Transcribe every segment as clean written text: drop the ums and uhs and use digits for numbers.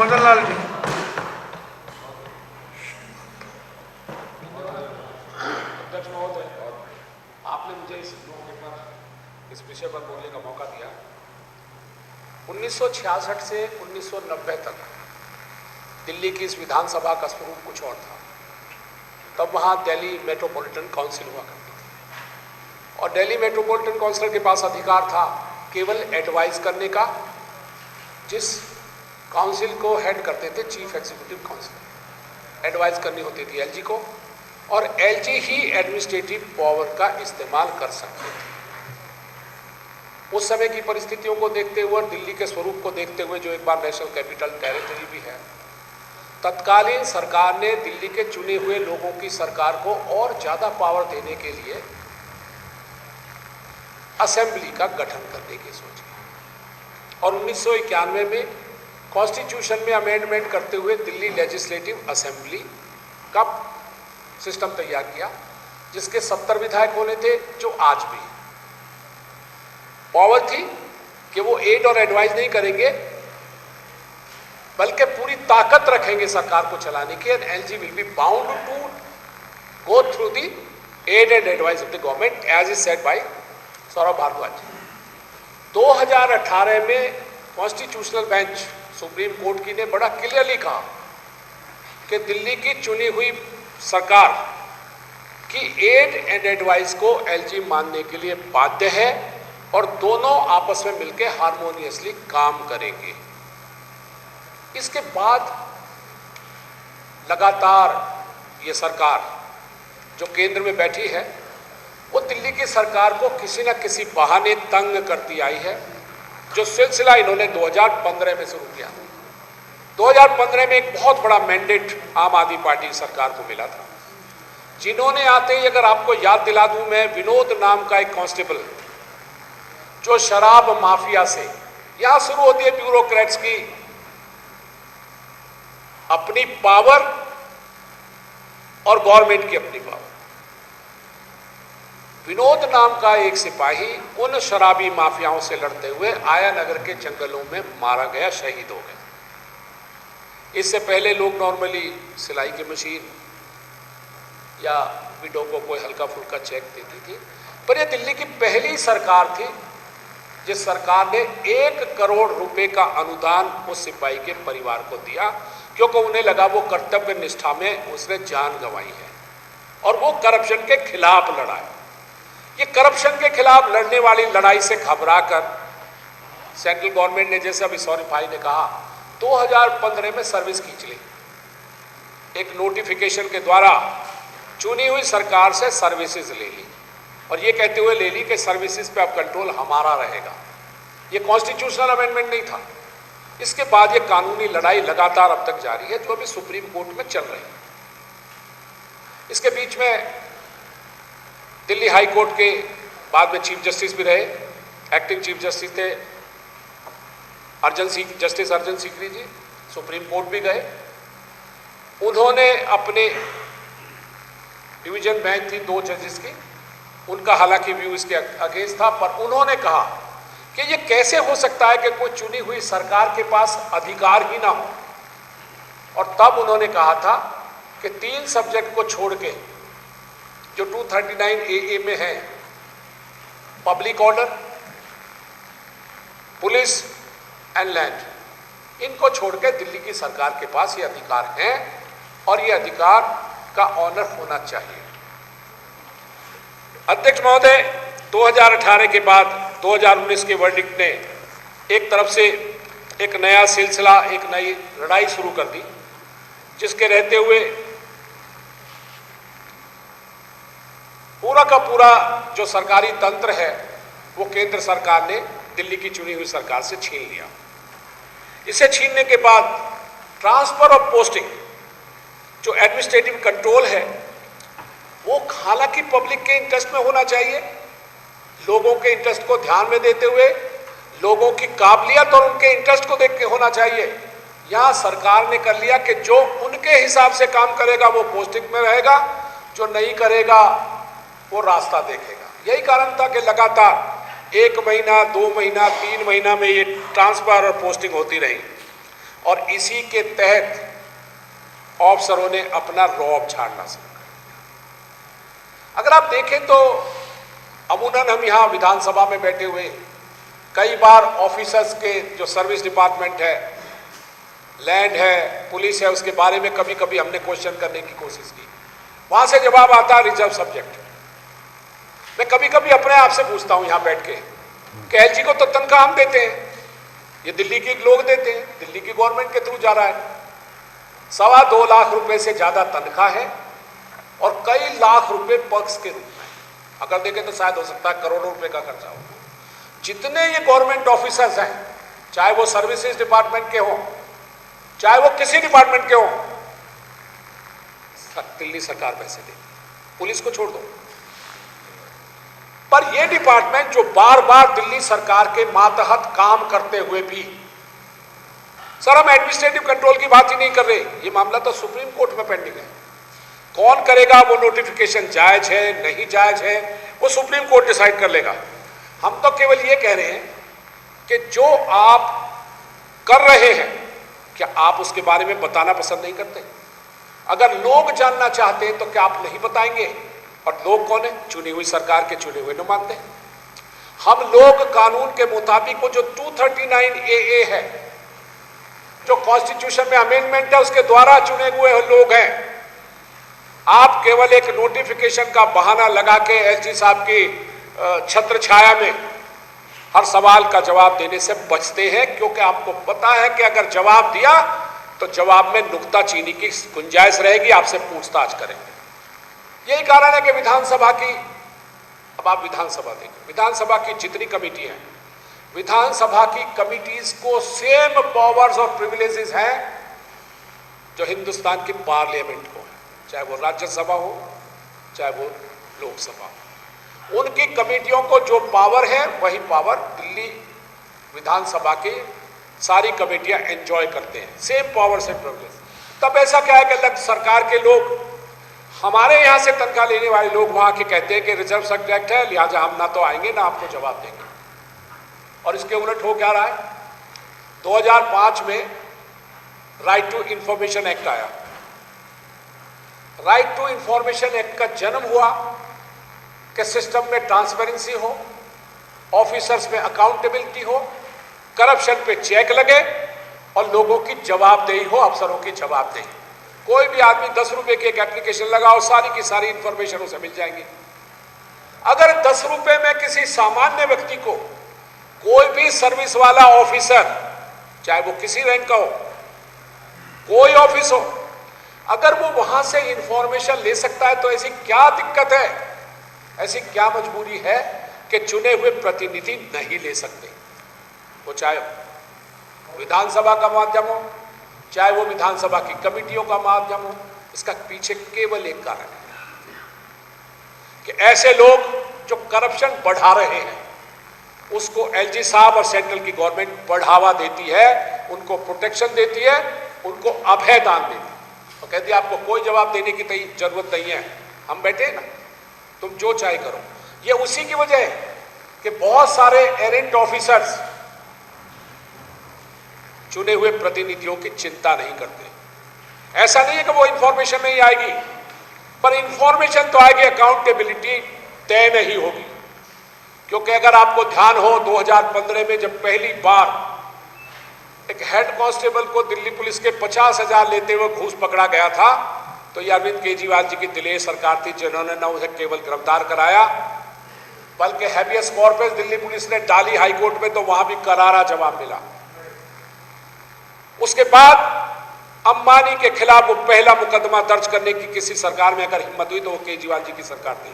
मदन लाल जी। अध्यक्ष महोदय, आपने मुझे इस विषय पर बोलने का मौका दिया। 1966 से 1990 तक दिल्ली की इस विधानसभा का स्वरूप कुछ और था। तब वहाँ दिल्ली मेट्रोपॉलिटन काउंसिल हुआ करती थी और दिल्ली मेट्रोपॉलिटन काउंसिल के पास अधिकार था केवल एडवाइस करने का, जिस काउंसिल को हेड करते थे चीफ एग्जीक्यूटिव काउंसिल। एडवाइस करनी होती थी एलजी को और एलजी ही एडमिनिस्ट्रेटिव पावर का इस्तेमाल कर सकते थे। उस समय की परिस्थितियों को देखते हुए और दिल्ली के स्वरूप को देखते हुए, जो एक बार नेशनल कैपिटल टेरिटरी भी है, तत्कालीन सरकार ने दिल्ली के चुने हुए लोगों की सरकार को और ज़्यादा पावर देने के लिए असेंबली का गठन करने की सोची और 1991 में कॉन्स्टिट्यूशन में अमेंडमेंट करते हुए दिल्ली लेजिस्लेटिव असेंबली का सिस्टम तैयार किया, जिसके 70 विधायक होने थे, जो आज भी पावर थी कि वो एड और एडवाइस नहीं करेंगे बल्कि पूरी ताकत रखेंगे सरकार को चलाने की। And LG will be bound to go through the aid and advice of the government as is said by Saurabh Bharadwaj. 2018 में कॉन्स्टिट्यूशनल बेंच सुप्रीम कोर्ट की ने बड़ा क्लियरली कहा कि दिल्ली की चुनी हुई सरकार की एड एंड एडवाइस को एलजी मानने के लिए बाध्य है और दोनों आपस में मिलकर हार्मोनियसली काम करेंगे। इसके बाद लगातार ये सरकार जो केंद्र में बैठी है, वो दिल्ली की सरकार को किसी न किसी बहाने तंग करती आई है, जो सिलसिला इन्होंने 2015 में शुरू किया। 2015 में एक बहुत बड़ा मैंडेट आम आदमी पार्टी सरकार को मिला था, जिन्होंने आते ही, अगर आपको याद दिला दूं मैं, विनोद नाम का एक कांस्टेबल जो शराब माफिया से, यहां शुरू होती है ब्यूरोक्रेट्स की अपनी पावर और गवर्नमेंट की अपनी पावर। विनोद नाम का एक सिपाही उन शराबी माफियाओं से लड़ते हुए आया नगर के जंगलों में मारा गया, शहीद हो गया। इससे पहले लोग नॉर्मली सिलाई की मशीन या विडो को कोई हल्का फुल्का चेक देती थी, पर यह दिल्ली की पहली सरकार थी जिस सरकार ने 1 करोड़ रुपए का अनुदान उस सिपाही के परिवार को दिया, क्योंकि उन्हें लगा वो कर्तव्य निष्ठा में उसने जान गंवाई है और वो करप्शन के खिलाफ लड़ा है। ये करप्शन के खिलाफ लड़ने वाली लड़ाई से घबराकर सेंट्रल गवर्नमेंट ने, जैसे अभी सौरभ भाई ने कहा, 2015 में सर्विस खींच ली। एक नोटिफिकेशन के द्वारा चुनी हुई सरकार से सर्विसेज ले ली और ये कहते हुए ले ली कि सर्विसेज पे अब कंट्रोल हमारा रहेगा। ये कॉन्स्टिट्यूशनल अमेंडमेंट नहीं था। इसके बाद ये कानूनी लड़ाई लगातार अब तक जारी है, जो अभी सुप्रीम कोर्ट में चल रही है। इसके बीच में दिल्ली हाई कोर्ट के बाद में चीफ जस्टिस भी रहे, एक्टिंग चीफ जस्टिस थे जस्टिस अर्जन सीकरी जी, सुप्रीम कोर्ट भी गए। उन्होंने अपने डिवीजन बेंच थी 2 जजेस की, उनका हालांकि व्यू इसके अगेंस्ट था, पर उन्होंने कहा कि ये कैसे हो सकता है कि कोई चुनी हुई सरकार के पास अधिकार ही ना हो। और तब उन्होंने कहा था कि 3 सब्जेक्ट को छोड़ के जो 239 AA में है, public order, police and land, इनको छोड़ के दिल्ली की सरकार के पास ये अधिकार हैं और ये अधिकार का ऑनर होना चाहिए। अध्यक्ष महोदय, 2018 के बाद 2019 के वर्डिक्ट ने एक तरफ से एक नया सिलसिला, एक नई लड़ाई शुरू कर दी, जिसके रहते हुए पूरा का पूरा जो सरकारी तंत्र है वो केंद्र सरकार ने दिल्ली की चुनी हुई सरकार से छीन लिया। इसे छीनने के बाद ट्रांसफर ऑफ पोस्टिंग, जो एडमिनिस्ट्रेटिव कंट्रोल है, वो हालांकि पब्लिक के इंटरेस्ट में होना चाहिए, लोगों के इंटरेस्ट को ध्यान में देते हुए, लोगों की काबिलियत और उनके इंटरेस्ट को देख के होना चाहिए। यहाँ सरकार ने कर लिया कि जो उनके हिसाब से काम करेगा वो पोस्टिंग में रहेगा, जो नहीं करेगा वो रास्ता देखेगा। यही कारण था कि लगातार 1 महीना, 2 महीना, 3 महीना में ये ट्रांसफर और पोस्टिंग होती रही और इसी के तहत अफसरों ने अपना रौब झाड़ना शुरू कर दिया। अगर आप देखें तो अमूमन हम यहाँ विधानसभा में बैठे हुए कई बार ऑफिसर्स के जो सर्विस डिपार्टमेंट है, लैंड है, पुलिस है, उसके बारे में कभी कभी हमने क्वेश्चन करने की कोशिश की। वहां से जवाब आता है रिजर्व सब्जेक्ट। मैं कभी कभी अपने आप से पूछता हूं यहां बैठ के कि एलजी को तो तनख्वाह हम देते हैं, ये दिल्ली के लोग देते हैं, दिल्ली की गवर्नमेंट के थ्रू जा रहा है। 2.25 लाख रुपए से ज्यादा तनख्वाह है और कई लाख रुपए पक्ष के रूप में, अगर देखें तो शायद हो सकता है करोड़ों रुपए का खर्चा हो। जितने ये गवर्नमेंट ऑफिसर्स हैं, चाहे वो सर्विसेज डिपार्टमेंट के हों, चाहे वो किसी डिपार्टमेंट के हों, दिल्ली सरकार पैसे देती, पुलिस को छोड़ दो। पर ये डिपार्टमेंट जो बार बार दिल्ली सरकार के मातहत काम करते हुए भी, सर हम एडमिनिस्ट्रेटिव कंट्रोल की बात ही नहीं कर रहे, ये मामला तो सुप्रीम कोर्ट में पेंडिंग है। कौन करेगा वो नोटिफिकेशन जायज है नहीं जायज है, वो सुप्रीम कोर्ट डिसाइड कर लेगा। हम तो केवल ये कह रहे हैं कि जो आप कर रहे हैं, क्या आप उसके बारे में बताना पसंद नहीं करते? अगर लोग जानना चाहते हैं तो क्या आप नहीं बताएंगे? और लोग कौन है? चुनी हुई सरकार के चुने हुए नुमाइंदे। हम लोग कानून के मुताबिक वो जो 239AA है, जो कॉन्स्टिट्यूशन में अमेंडमेंट है, उसके द्वारा चुने हुए लोग हैं। आप केवल एक नोटिफिकेशन का बहाना लगा के एलजी साहब की छत्र छाया में हर सवाल का जवाब देने से बचते हैं, क्योंकि आपको पता है कि अगर जवाब दिया तो जवाब में नुक्ताचीनी की गुंजाइश रहेगी, आपसे पूछताछ करेंगे। यही कारण है कि विधानसभा की, अब आप विधानसभा देखें, विधानसभा की जितनी कमेटी हैं, विधानसभा की कमिटीज को सेम पावर्स और प्रिविलेजेस हैं जो हिंदुस्तान की पार्लियामेंट को है, चाहे वो राज्यसभा हो चाहे वो लोकसभा हो। उनकी कमेटियों को जो पावर है वही पावर दिल्ली विधानसभा की सारी कमेटियां एंजॉय करते हैं, सेम पावर्स एंड प्रिविलेज। तब ऐसा क्या है कि अलग सरकार के लोग, हमारे यहां से तनख्वाह लेने वाले लोग वहां के कहते हैं कि रिजर्व सब्जेक्ट है, लिहाजा हम ना तो आएंगे ना आपको जवाब देंगे। और इसके उलट हो क्या रहा है? 2005 में राइट टू इंफॉर्मेशन एक्ट आया। राइट टू इंफॉर्मेशन एक्ट का जन्म हुआ कि सिस्टम में ट्रांसपेरेंसी हो, ऑफिसर्स में अकाउंटेबिलिटी हो, करप्शन पे चेक लगे और लोगों की जवाबदेही हो, अफसरों की जवाबदेही। कोई भी आदमी 10 रुपए की एक एप्लीकेशन लगाओ, सारी की सारी इंफॉर्मेशन उसे मिल जाएंगी। अगर 10 रुपए में किसी सामान्य व्यक्ति को कोई भी सर्विस वाला ऑफिसर, चाहे वो किसी रैंक का हो, कोई ऑफिस हो, अगर वो वहां से इंफॉर्मेशन ले सकता है तो ऐसी क्या दिक्कत है, ऐसी क्या मजबूरी है कि चुने हुए प्रतिनिधि नहीं ले सकते? वो चाहे विधानसभा का माध्यम हो, चाहे वो विधानसभा की कमेटियों का माध्यम हो। इसका पीछे केवल एक कारण है कि ऐसे लोग जो करप्शन बढ़ा रहे हैं उसको एलजी साहब और सेंट्रल की गवर्नमेंट बढ़ावा देती है, उनको प्रोटेक्शन देती है, उनको अभय दान देती है और कहती है आपको कोई जवाब देने की जरूरत नहीं है, हम बैठे ना, तुम जो चाहे करो। ये उसी की वजह है कि बहुत सारे एरेंट ऑफिसर्स चुने हुए प्रतिनिधियों की चिंता नहीं करते। ऐसा नहीं है कि वो इंफॉर्मेशन नहीं आएगी, पर इंफॉर्मेशन तो आएगी, अकाउंटेबिलिटी तय नहीं होगी। क्योंकि अगर आपको ध्यान हो 2015 में जब पहली बार एक हेड कांस्टेबल को दिल्ली पुलिस के 50,000 लेते हुए घूस पकड़ा गया था, तो ये अरविंद केजरीवाल जी की दिल्ली सरकार थी जिन्होंने न उसे केवल गिरफ्तार कराया बल्कि हैबियस कॉर्पस दिल्ली पुलिस ने डाली हाईकोर्ट में, तो वहां भी करारा जवाब मिला। उसके बाद अंबानी के खिलाफ वो पहला मुकदमा दर्ज करने की किसी सरकार में अगर हिम्मत हुई तो वो केजरीवाल जी की सरकार थी।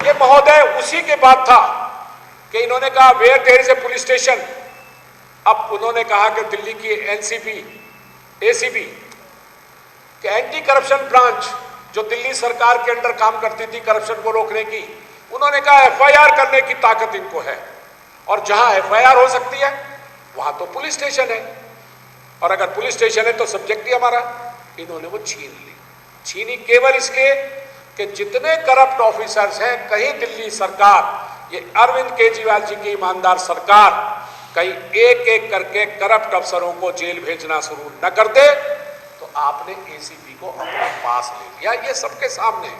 ये महोदय उसी के बाद था कि इन्होंने कहा where there is a police station. अब उन्होंने कहा कि दिल्ली की एनसीपी, एसीबी के एंटी करप्शन ब्रांच जो दिल्ली सरकार के अंडर काम करती थी करप्शन को रोकने की, उन्होंने कहा एफआईआर करने की ताकत इनको है और जहां एफआईआर हो सकती है वहां तो पुलिस स्टेशन है, और अगर पुलिस स्टेशन है तो सब्जेक्ट ही हमारा। इन्होंने वो छीन ली। छीनी केवल इसलिए कि जितने करप्ट ऑफिसर्स हैं, कहीं दिल्ली सरकार, ये अरविंद केजरीवाल जी की ईमानदार सरकार कहीं एक एक करके करप्ट अफसरों को जेल भेजना शुरू न कर दे तो आपने एसीपी को अपना पास ले लिया। ये सबके सामने है।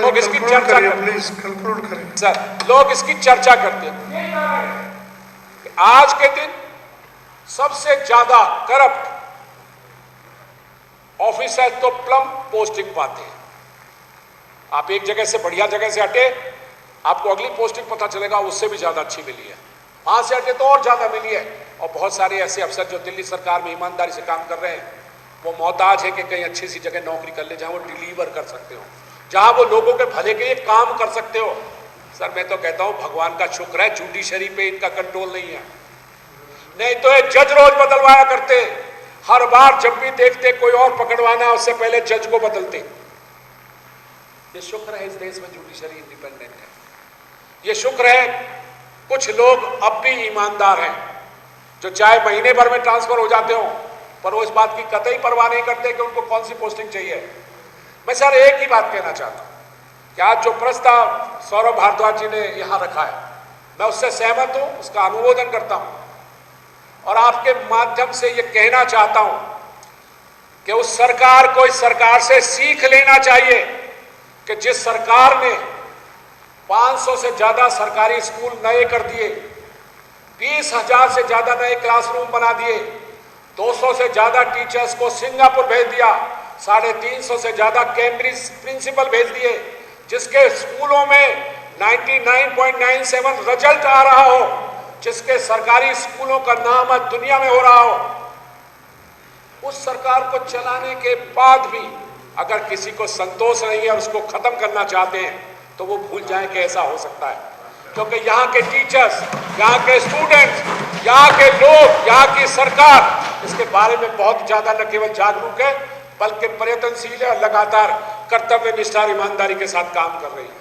लोग इसकी चर्चा करें सर, लोग इसकी चर्चा करते हैं। आज के दिन सबसे ज्यादा करप्ट ऑफिसर तो प्लम पोस्टिंग पाते हैं। आप एक जगह से बढ़िया जगह से हटे, आपको अगली पोस्टिंग पता चलेगा उससे भी ज्यादा अच्छी मिली है, वहां से हटे तो और ज्यादा मिली है। और बहुत सारे ऐसे अफसर जो दिल्ली सरकार में ईमानदारी से काम कर रहे हैं, वो मोहताज है कि कहीं अच्छी सी जगह नौकरी कर ले जहां वो डिलीवर कर सकते हो, जहां वो लोगों के भले के लिए काम कर सकते हो। सर मैं तो कहता हूं भगवान का शुक्र है जुडिशरी पे इनका कंट्रोल नहीं है, नहीं तो ये जज रोज बदलवाया करते। हर बार जब भी देखते कोई और पकड़वाना उससे पहले जज को बदलते। ये शुक्र है इस देश में जुडिशरी इंडिपेंडेंट है। ये शुक्र है कुछ लोग अब भी ईमानदार हैं जो चाहे महीने भर में ट्रांसफर हो जाते हो पर वो इस बात की कतई परवाह नहीं करते कि उनको कौन सी पोस्टिंग चाहिए। मैं सर एक ही बात कहना चाहता हूं कि आज जो प्रस्ताव सौरभ भारद्वाज जी ने यहां रखा है मैं उससे सहमत हूं, उसका अनुमोदन करता हूं और आपके माध्यम से ये कहना चाहता हूं कि उस सरकार को इस सरकार से सीख लेना चाहिए कि जिस सरकार ने 500 से ज्यादा सरकारी स्कूल नए कर दिए, 20,000 से ज्यादा नए क्लासरूम बना दिए, 200 से ज्यादा टीचर्स को सिंगापुर भेज दिया, 350 से ज्यादा कैम्ब्रिज प्रिंसिपल भेज दिए, जिसके स्कूलों में 99.97 रिजल्ट आ रहा हो, जिसके सरकारी स्कूलों का नाम आज दुनिया में हो रहा हो, उस सरकार को चलाने के बाद भी अगर किसी को संतोष नहीं है, उसको खत्म करना चाहते हैं तो वो भूल जाएं कि ऐसा हो सकता है। क्योंकि यहाँ के टीचर्स, यहाँ के स्टूडेंट्स, यहाँ के लोग, यहाँ की सरकार इसके बारे में बहुत ज्यादा न केवल जागरूक है बल्कि प्रयत्नशील है और लगातार कर्तव्य निष्ठा और ईमानदारी के साथ काम कर रही है।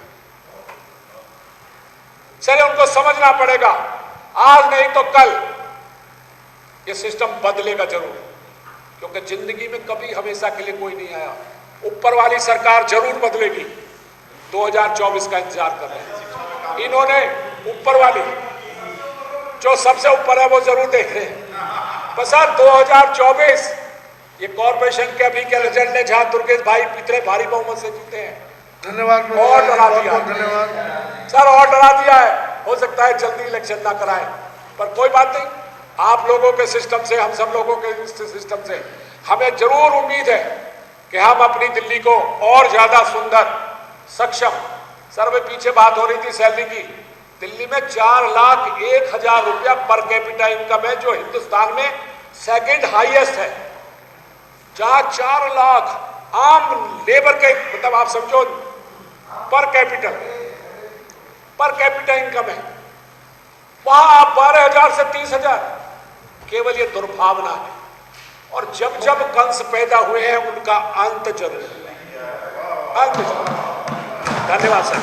चलिए उनको समझना पड़ेगा, आज नहीं तो कल ये सिस्टम बदलेगा जरूर, क्योंकि जिंदगी में कभी हमेशा के लिए कोई नहीं आया। ऊपर वाली सरकार जरूर बदलेगी, 2024 का इंतजार कर रहे हैं। इन्होंने ऊपर वाली जो सबसे ऊपर है वो जरूर देख रहे हैं। बस 2024 ये कॉर्पोरेशन के अभी के रिजल्ट ने जहां दुर्गेश भाई पिछले भारी बहुमत से जीते हैं। धन्यवाद। और डरा दिया धन्यवाद सर, और डरा दिया है। हो सकता है जल्दी इलेक्शन ना कराएं, पर कोई बात नहीं, आप लोगों के सिस्टम से, हम सब लोगों के सिस्टम से हमें जरूर उम्मीद है कि हम अपनी दिल्ली को और ज्यादा सुंदर, सक्षम। सर वे पीछे बात हो रही थी सैलरी की, दिल्ली में 4,01,000 रुपया पर कैपिटा इनकम है, जो हिंदुस्तान में सेकंड हाईएस्ट है। जहां 4 लाख आम लेबर के, मतलब आप समझो पर कैपिटा इनकम है, वहां आप 12,000 से 30,000। केवल ये दुर्भावना है और जब जब कंस पैदा हुए हैं उनका अंत जरूर है। धन्यवाद सर।